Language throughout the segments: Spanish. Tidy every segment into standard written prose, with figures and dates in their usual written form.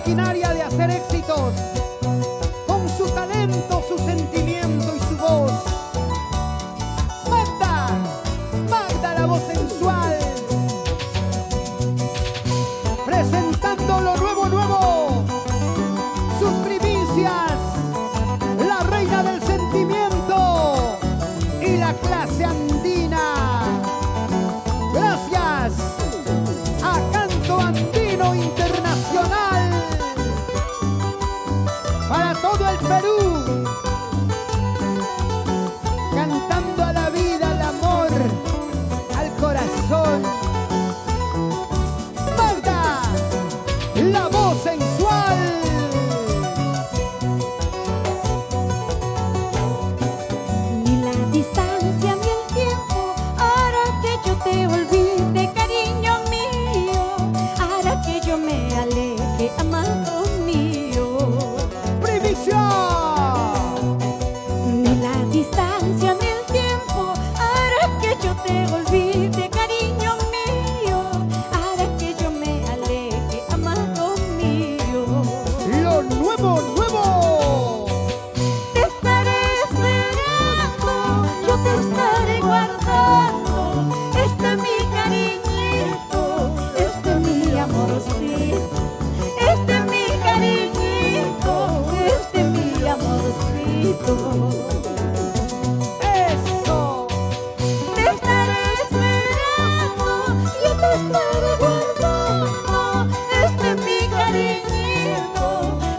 maquinaria de hacer éxitos, con su talento, su sentimiento y su voz. Magda, Magda la voz sensual, presentando lo nuevo, nuevo, sus primicias, la reina del sentimiento y la clase andina. Gracias a Canto Andino Internacional para todo el Perú, cantando a la vida, al amor, al corazón. Magda, la voz sensual. Ni la distancia ni el tiempo hará que yo te olvide, cariño mío, hará que yo me aleje, amado mío. Primicia. Ni la distancia ni el tiempo hará que yo te olvide, cariño mío, hará que yo me aleje, amado mío. Lo nuevo, nuevo. Te estaré esperando, yo te estaré guardando. Este es mi cariñito, este es mi amorcito, este es mi cariñito, este es mi amorcito. Eso. Te estaré esperando, yo te estaré guardando. Este es mi cariñito,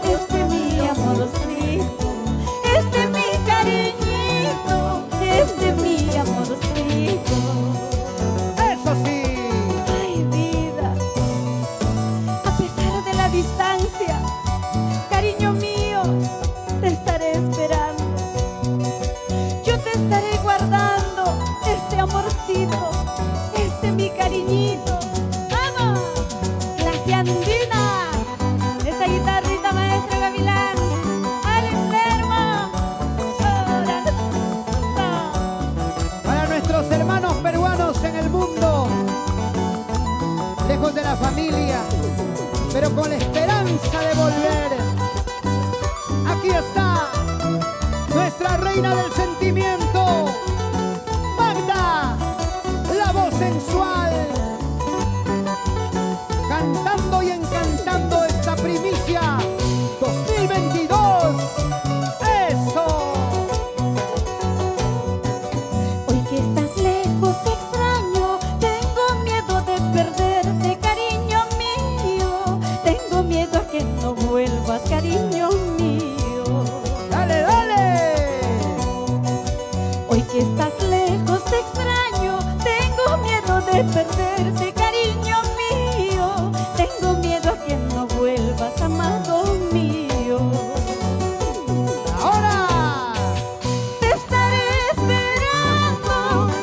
este es mi amorcito, este es mi cariñito, este es mi amorcito. Eso sí. Ay, vida, a pesar de la distancia, cariño mío, te estaré esperando. Yo te estaré guardando este amorcito, este mi cariñito. ¡Vamos! Clase andina, esa guitarrita maestra Gavilán, Alex Lerma. Para nuestros hermanos peruanos en el mundo, lejos de la familia, pero con la esperanza de volver. Aquí está nuestra reina del sentimiento, Magda, la voz sensual, cantando y encantando esta primicia 2022. Eso. Hoy que estás lejos te extraño, tengo miedo de perderte, cariño mío. Tengo miedo a que no vuelvas, cariño mío. Dale, dale. Hoy que estás lejos te extraño, tengo miedo de perderte, cariño mío. Tengo miedo a que no vuelvas, amado mío. Ahora. Te estaré esperando,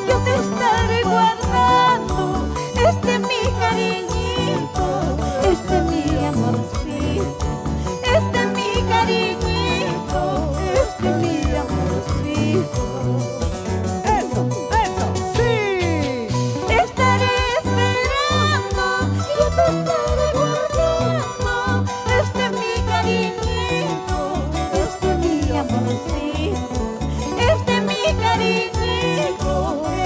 yo te estaré guardando. Este es mi cariñito, este es mi amorcito, este es mi cariñito, este es mi amorcito. Eso, eso, sí. Te estaré esperando, yo te estaré guardando. Este es mi cariñito, este es mi amorcito, este es mi cariñito,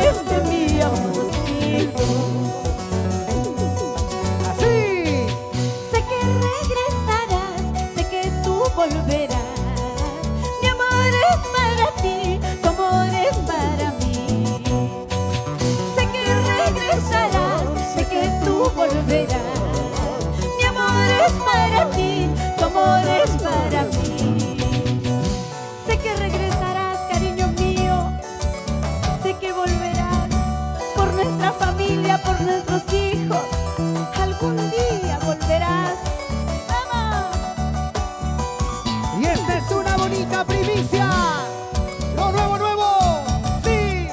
este es mi amorcito. Así. Sé que regresarás, sé que tú volverás. Mi amor es para ti, tu amor es para mí. Sé que regresarás, sé que tú volverás. Mi amor es para ti, tu amor es para mí. Sé que regresarás, cariño mío. Sé que volverás por nuestra familia, por nuestros hijos. Algún día volverás. ¡Vamos! Y esta es una bonita primicia. Lo nuevo, nuevo. Sí.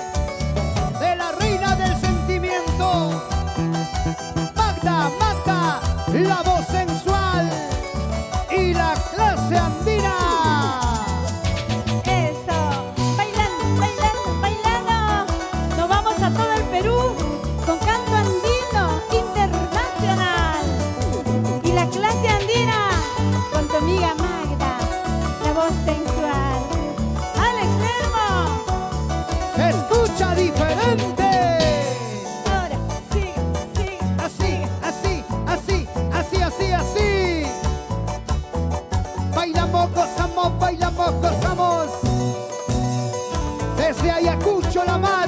De la reina del sentimiento. Magda, Magda, la voz sensual y la clase andina. Eso. Bailando, bailando, bailando. Nos vamos a todo el Perú con Canto Andino Internacional. Y la clase andina Se escucha diferente. Ahora, sigue, sigue. Así, así, así, así, así, así. Bailamos, gozamos, bailamos, gozamos. Desde Ayacucho, La Mar.